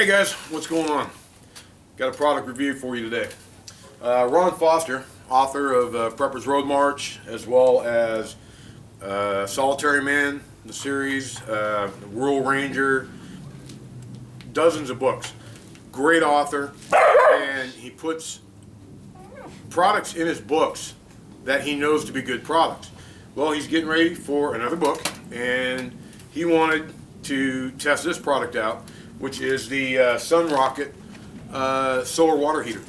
Hey guys, what's going on? Got a product review for you today. Ron Foster, author of Prepper's Road March, as well as Solitary Man, the series, Rural Ranger, dozens of books. Great author, and he puts products in his books that he knows to be good products. Well, he's getting ready for another book, and he wanted to test this product out, which is the SunRocket solar water heater.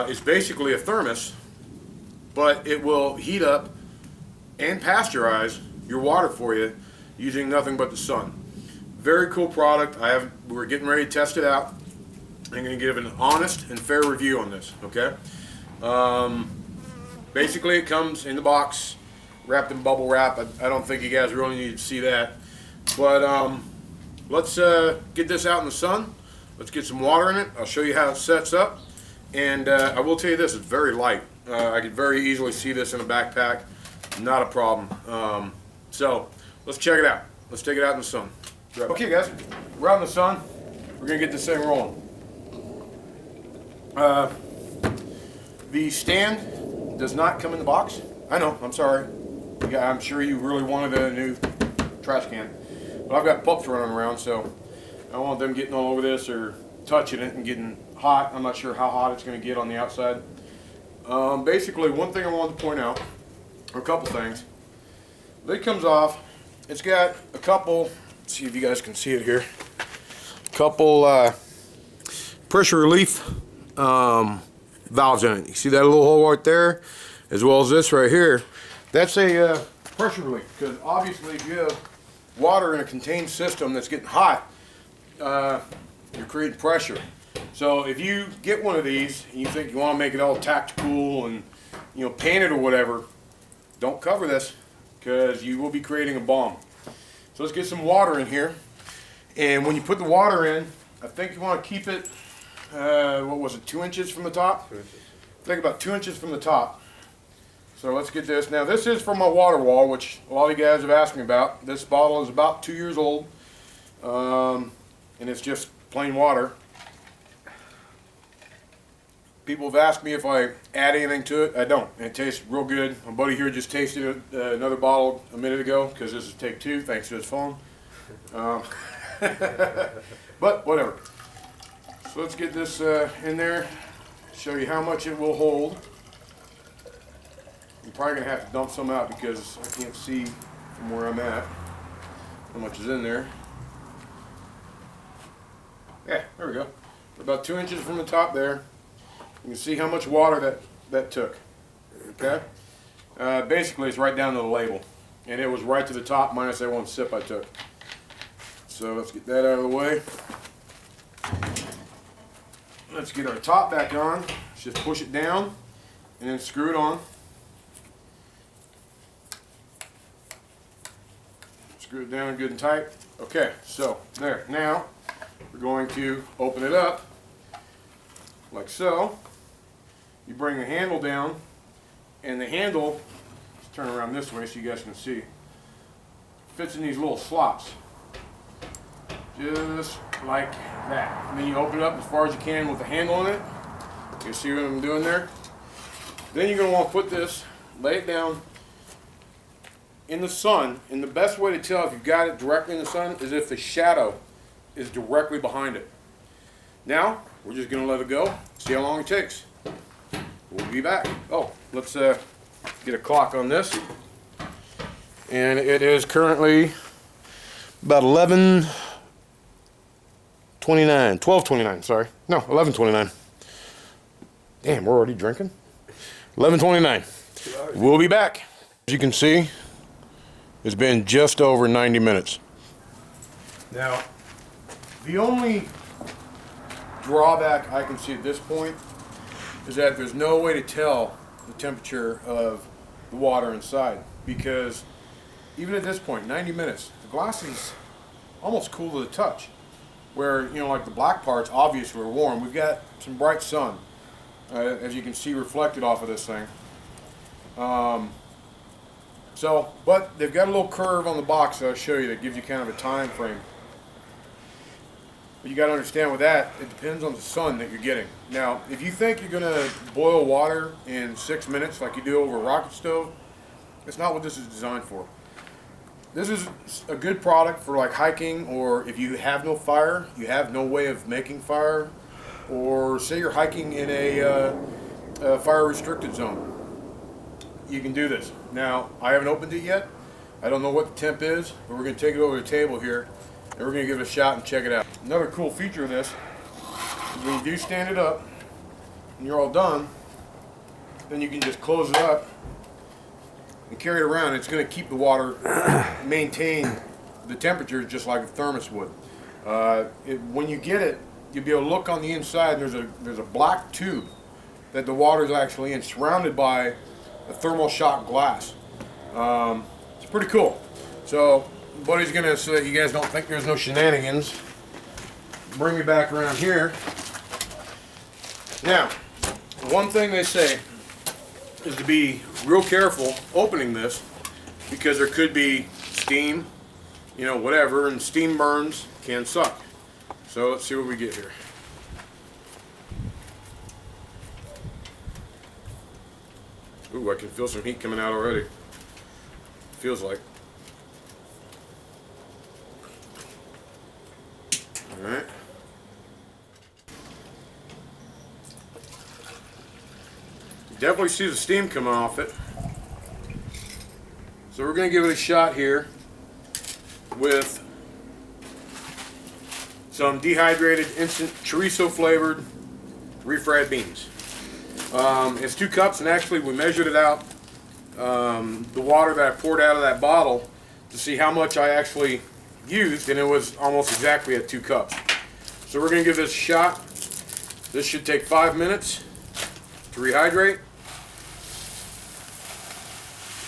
It's basically a thermos, but it will heat up and pasteurize your water for you using nothing but the sun. Very cool product. We're getting ready to test it out. I'm going to give an honest and fair review on this. Okay. Basically, it comes in the box, wrapped in bubble wrap. I don't think you guys really need to see that, but let's get this out in the sun. Let's get some water in it. I'll show you how it sets up, and I will tell you this: it's very light. I could very easily see this in a backpack. Not a problem. So let's check it out. Let's take it out in the sun. Okay, guys, we're out in the sun. We're gonna get this thing rolling. The stand does not come in the box. I know, I'm sorry. I'm sure you really wanted a new trash can. But I've got pups running around, so I don't want them getting all over this or touching it and getting hot. I'm not sure how hot it's going to get on the outside. Basically, one thing I wanted to point out, or a couple things. Lid comes off. It's got a couple, let's see if you guys can see it here, a couple pressure relief valves in it. You see that little hole right there, as well as this right here. That's a pressure relief, because obviously if you have water in a contained system that's getting hot, you're creating pressure. So if you get one of these and you think you want to make it all tactical and paint it or whatever, don't cover this, because you will be creating a bomb. So let's get some water in here, and when you put the water in, I think you want to keep it, what was it, 2 inches from the top? 2 inches. I think about 2 inches from the top. So let's get this. Now this is from my water wall, which a lot of you guys have asked me about. This bottle is about 2 years old, and it's just plain water. People have asked me if I add anything to it. I don't. It tastes real good. My buddy here just tasted another bottle a minute ago, because this is take two thanks to his phone. But whatever. So let's get this in there, show you how much it will hold. I'm probably going to have to dump some out because I can't see from where I'm at how much is in there. Yeah, there we go. We're about 2 inches from the top there. You can see how much water that took. Okay? Basically, it's right down to the label. And it was right to the top minus that one sip I took. So let's get that out of the way. Let's get our top back on. Just push it down and then screw it on. Screw it down good and tight. Okay, so there. Now we're going to open it up like so. You bring the handle down, and the handle, let's turn around this way so you guys can see, fits in these little slots. Just like that. And then you open it up as far as you can with the handle in it. You see what I'm doing there? Then you're going to want to put this, lay it down in the sun, and the best way to tell if you've got it directly in the sun is if the shadow is directly behind it. Now, we're just going to let it go, see how long it takes. We'll be back. Oh, let's get a clock on this. And it is currently about 12:29, sorry. No, 11:29. Damn, we're already drinking? 11:29. We'll be back. As you can see, it's been just over 90 minutes. Now, the only drawback I can see at this point is that there's no way to tell the temperature of the water inside, because even at this point, 90 minutes, the glass is almost cool to the touch. Where, like the black parts obviously are warm. We've got some bright sun, as you can see reflected off of this thing. But they've got a little curve on the box that I'll show you that gives you kind of a time frame. But you got to understand with that, it depends on the sun that you're getting. Now, if you think you're going to boil water in 6 minutes like you do over a rocket stove, that's not what this is designed for. This is a good product for like hiking, or if you have no fire, you have no way of making fire, or say you're hiking in a fire restricted zone. You can do this. Now, I haven't opened it yet. I don't know what the temp is, but we're going to take it over to the table here and we're going to give it a shot and check it out. Another cool feature of this is when you do stand it up and you're all done, then you can just close it up and carry it around. It's going to keep the water, maintain the temperature just like a thermos would. When you get it, you'll be able to look on the inside, and there's a black tube that the water is actually in, surrounded by a thermal shock glass. It's pretty cool. So, buddy's gonna, so that you guys don't think there's no shenanigans, bring me back around here. Now, one thing they say is to be real careful opening this, because there could be steam, you know, whatever, and steam burns can suck. So let's see what we get here. Ooh, I can feel some heat coming out already. Feels like. Alright. Definitely see the steam coming off it. So we're going to give it a shot here with some dehydrated instant chorizo flavored refried beans. It's 2 cups, and actually we measured it out, the water that I poured out of that bottle, to see how much I actually used, and it was almost exactly at 2 cups. So we're going to give this a shot. This should take 5 minutes to rehydrate.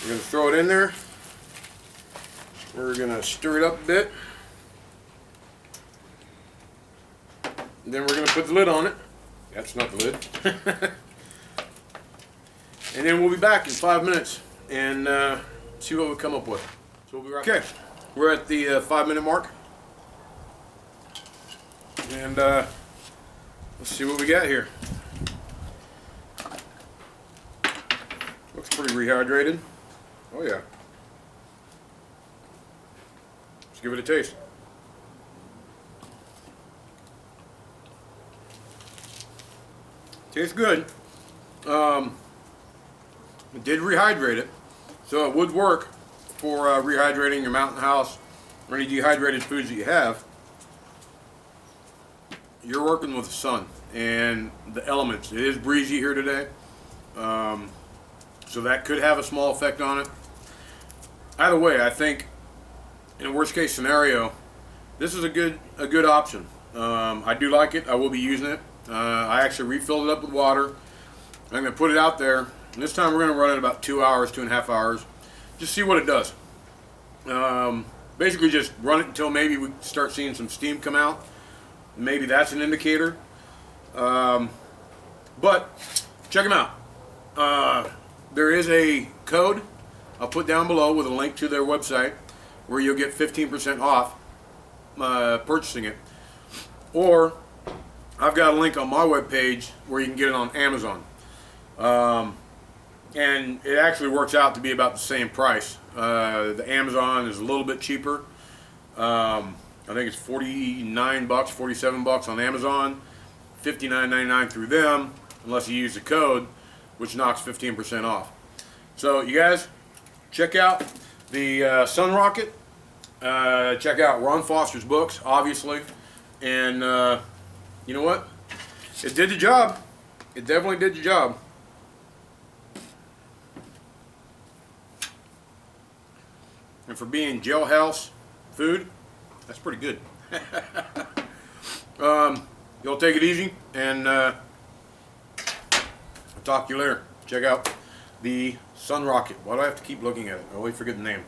We're going to throw it in there. We're going to stir it up a bit. And then we're going to put the lid on it. That's not the lid. And then we'll be back in 5 minutes and see what we come up with. So we'll be right back. Okay, we're at the 5-minute mark. And let's see what we got here. Looks pretty rehydrated. Oh yeah. Let's give it a taste. Tastes good. It did rehydrate it, so it would work for rehydrating your mountain house or any dehydrated foods that you have. You're working with the sun and the elements. It is breezy here today, so that could have a small effect on it. Either way, I think in a worst case scenario, this is a good option. I do like it. I will be using it. I actually refilled it up with water. I'm going to put it out there. And this time we're going to run it about 2 hours, 2.5 hours. Just see what it does. Basically just run it until maybe we start seeing some steam come out. Maybe that's an indicator. But check them out. There is a code I'll put down below with a link to their website where you'll get 15% off purchasing it. Or I've got a link on my webpage where you can get it on Amazon. And it actually works out to be about the same price. The Amazon is a little bit cheaper. I think it's $49, $47 on Amazon, $59.99 through them, unless you use the code, which knocks 15% off. So you guys, check out the SunRocket. Check out Ron Foster's books, obviously. And you know what? It did the job. It definitely did the job. And for being jailhouse food, that's pretty good. Y'all take it easy, and I'll talk to you later. Check out the SunRocket. Why do I have to keep looking at it? I always forget the name.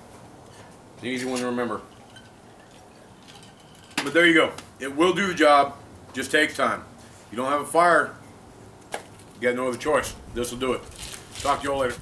It's an easy one to remember. But there you go. It will do the job. Just takes time. If you don't have a fire, you got no other choice. This will do it. Talk to you all later.